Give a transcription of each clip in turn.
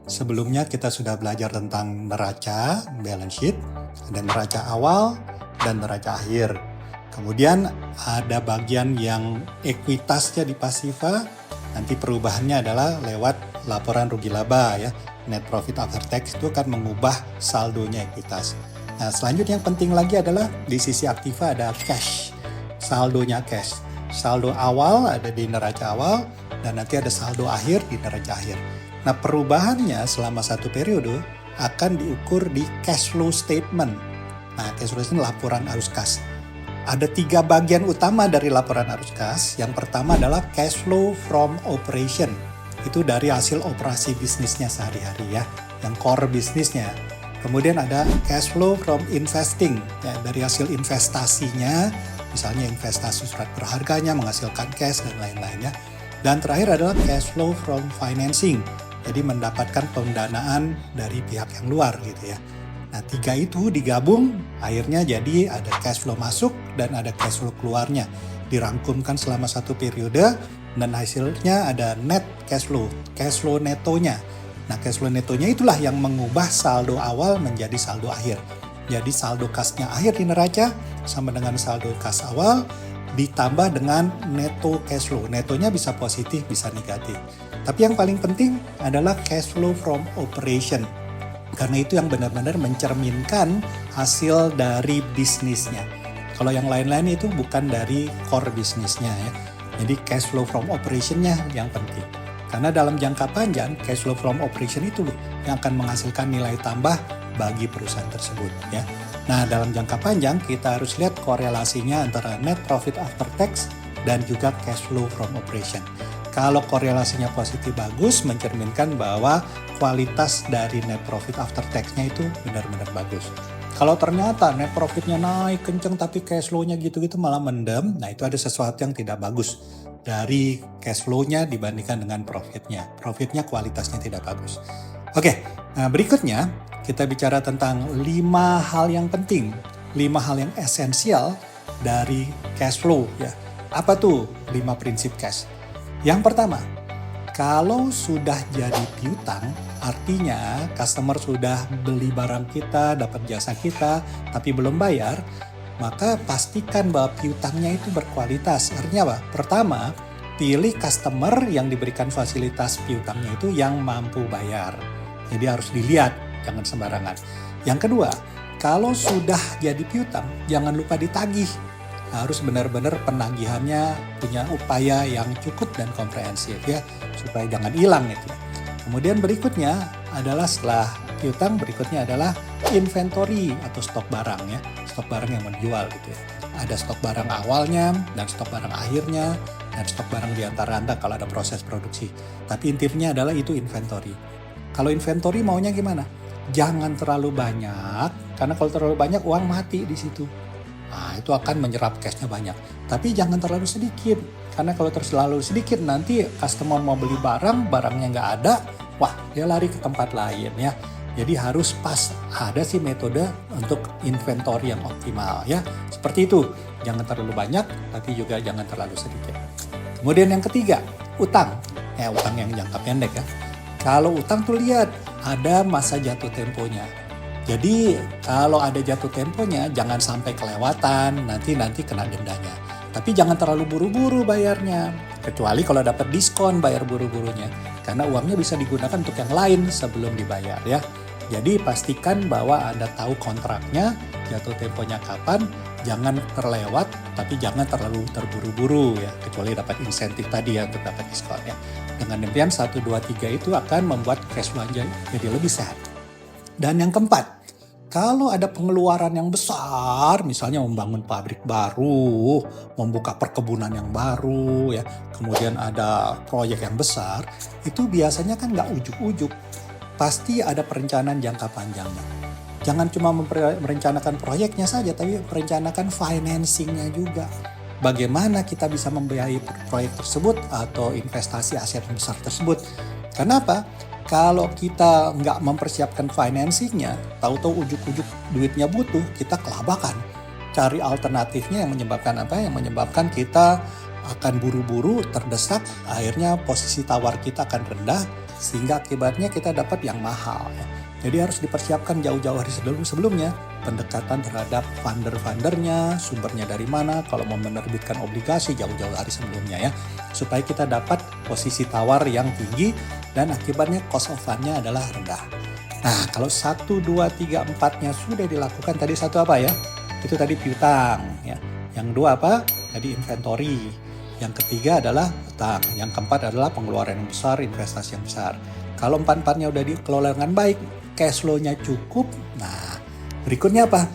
Sebelumnya kita sudah belajar tentang neraca, balance sheet, ada neraca awal dan neraca akhir. Kemudian ada bagian yang ekuitasnya di pasifa, nanti perubahannya adalah lewat laporan rugi laba ya. Net profit after tax itu akan mengubah saldonya ekuitas. Nah, selanjutnya yang penting lagi adalah di sisi aktiva ada cash, saldonya cash. Saldo awal ada di neraca awal dan nanti ada saldo akhir di neraca akhir. Nah, perubahannya selama satu periode akan diukur di cash flow statement. Nah, cash flow statement laporan arus kas. Ada 3 bagian utama dari laporan arus kas. Yang pertama adalah cash flow from operation. Itu dari hasil operasi bisnisnya sehari-hari ya, yang core bisnisnya. Kemudian ada cash flow from investing, ya, dari hasil investasinya, misalnya investasi surat berharganya menghasilkan cash dan lain-lainnya. Dan terakhir adalah cash flow from financing. Jadi mendapatkan pendanaan dari pihak yang luar gitu ya. Nah, 3 itu digabung akhirnya jadi ada cash flow masuk dan ada cash flow keluarnya. Dirangkumkan selama satu periode dan hasilnya ada net cash flow netonya. Nah, cash flow netonya itulah yang mengubah saldo awal menjadi saldo akhir. Jadi saldo kasnya akhir di neraca sama dengan saldo kas awal ditambah dengan neto cash flow. Netonya bisa positif, bisa negatif. Tapi yang paling penting adalah cash flow from operation. Karena itu yang benar-benar mencerminkan hasil dari bisnisnya. Kalau yang lain-lain itu bukan dari core bisnisnya ya. Jadi cash flow from operation-nya yang penting. Karena dalam jangka panjang, cash flow from operation itu yang akan menghasilkan nilai tambah bagi perusahaan tersebut ya. Nah, dalam jangka panjang kita harus lihat korelasinya antara net profit after tax dan juga cash flow from operation. Kalau korelasinya positif bagus, mencerminkan bahwa kualitas dari net profit after tax-nya itu benar-benar bagus. Kalau ternyata net profit-nya naik kenceng tapi cash flow-nya gitu-gitu malah mendem, nah itu ada sesuatu yang tidak bagus dari cash flow-nya dibandingkan dengan profit-nya. Profit-nya kualitasnya tidak bagus. Oke, nah berikutnya kita bicara tentang 5 hal yang penting, 5 hal yang esensial dari cash flow ya. Apa tuh 5 prinsip cash? Yang pertama, kalau sudah jadi piutang, artinya customer sudah beli barang kita, dapat jasa kita, tapi belum bayar, maka pastikan bahwa piutangnya itu berkualitas. Artinya apa? Pertama, pilih customer yang diberikan fasilitas piutangnya itu yang mampu bayar. Jadi harus dilihat, jangan sembarangan. Yang kedua, kalau sudah jadi piutang, jangan lupa ditagih. Harus benar-benar penagihannya punya upaya yang cukup dan komprehensif ya, supaya jangan hilang itu. Kemudian berikutnya adalah setelah piutang, berikutnya adalah inventory atau stok barang ya, stok barang yang mau dijual gitu ya. Ada stok barang awalnya dan stok barang akhirnya dan stok barang di antara-antara kalau ada proses produksi. Tapi intinya adalah itu inventory. Kalau inventory maunya gimana? Jangan terlalu banyak, karena kalau terlalu banyak uang mati di situ. Nah, itu akan menyerap cashnya banyak. Tapi jangan terlalu sedikit. Karena kalau terlalu sedikit nanti customer mau beli barang, barangnya nggak ada, wah dia lari ke tempat lain ya. Jadi harus pas. Ada sih metode untuk inventory yang optimal ya. Seperti itu. Jangan terlalu banyak, tapi juga jangan terlalu sedikit. Kemudian yang ketiga, utang. Utang yang jangka pendek ya. Kalau utang tuh lihat, ada masa jatuh temponya. Jadi kalau ada jatuh temponya jangan sampai kelewatan, nanti kena dendanya. Tapi jangan terlalu buru-buru bayarnya, kecuali kalau dapat diskon bayar buru-burunya. Karena uangnya bisa digunakan untuk yang lain sebelum dibayar ya. Jadi pastikan bahwa Anda tahu kontraknya, jatuh temponya kapan, jangan terlewat, tapi jangan terlalu terburu-buru ya, kecuali dapat insentif tadi ya untuk dapat diskon ya. Dengan demikian 1, 2, 3 itu akan membuat cash flow Anda jadi lebih sehat. Dan yang keempat, kalau ada pengeluaran yang besar, misalnya membangun pabrik baru, membuka perkebunan yang baru, ya, kemudian ada proyek yang besar, itu biasanya kan nggak ujuk-ujuk. Pasti ada perencanaan jangka panjangnya. Jangan cuma merencanakan proyeknya saja, tapi merencanakan financingnya juga. Bagaimana kita bisa membiayai proyek tersebut atau investasi aset besar tersebut. Kenapa? Kalau kita nggak mempersiapkan financingnya, tahu-tahu ujuk-ujuk duitnya butuh, kita kelabakan. Cari alternatifnya yang menyebabkan apa? Yang menyebabkan kita akan buru-buru, terdesak, akhirnya posisi tawar kita akan rendah, sehingga akibatnya kita dapat yang mahal ya. Jadi harus dipersiapkan jauh-jauh hari sebelumnya, pendekatan terhadap funder-fundernya, sumbernya dari mana, kalau mau menerbitkan obligasi jauh-jauh hari sebelumnya ya, supaya kita dapat posisi tawar yang tinggi dan akibatnya cost of fund-nya adalah rendah. Nah, kalau 1, 2, 3, 4-nya sudah dilakukan, tadi satu apa ya? Itu tadi piutang ya. Yang dua apa? Tadi inventory. Yang ketiga adalah utang. Yang keempat adalah pengeluaran yang besar, investasi yang besar. Kalau empat-empatnya udah dikelola dengan baik, cash flow-nya cukup. Nah, berikutnya apa?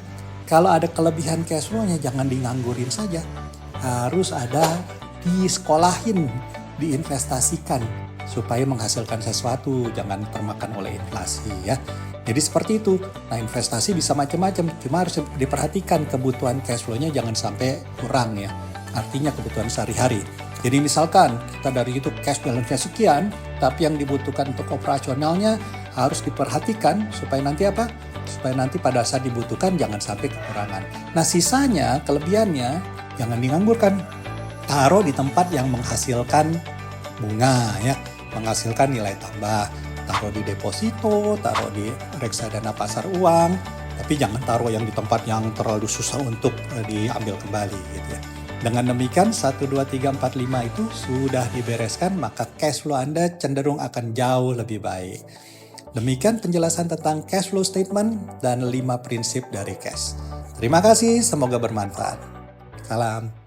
Kalau ada kelebihan cash flow-nya jangan dianggurin saja. Harus ada disekolahin, diinvestasikan supaya menghasilkan sesuatu, jangan termakan oleh inflasi ya. Jadi seperti itu. Nah, investasi bisa macam-macam, cuma harus diperhatikan kebutuhan cash flow-nya jangan sampai kurang ya. Artinya kebutuhan sehari-hari. Jadi misalkan kita dari itu cash balance-nya sekian, tapi yang dibutuhkan untuk operasionalnya harus diperhatikan supaya nanti apa? Supaya nanti pada saat dibutuhkan jangan sampai kekurangan. Nah, sisanya, kelebihannya jangan dianggur-angguran. Taruh di tempat yang menghasilkan bunga ya, menghasilkan nilai tambah. Taruh di deposito, taruh di reksadana pasar uang, tapi jangan taruh yang di tempat yang terlalu susah untuk diambil kembali gitu ya. Dengan demikian 1, 2, 3, 4, 5 itu sudah dibereskan, maka cash flow Anda cenderung akan jauh lebih baik. Demikian penjelasan tentang cash flow statement dan 5 prinsip dari cash. Terima kasih, semoga bermanfaat. Salam.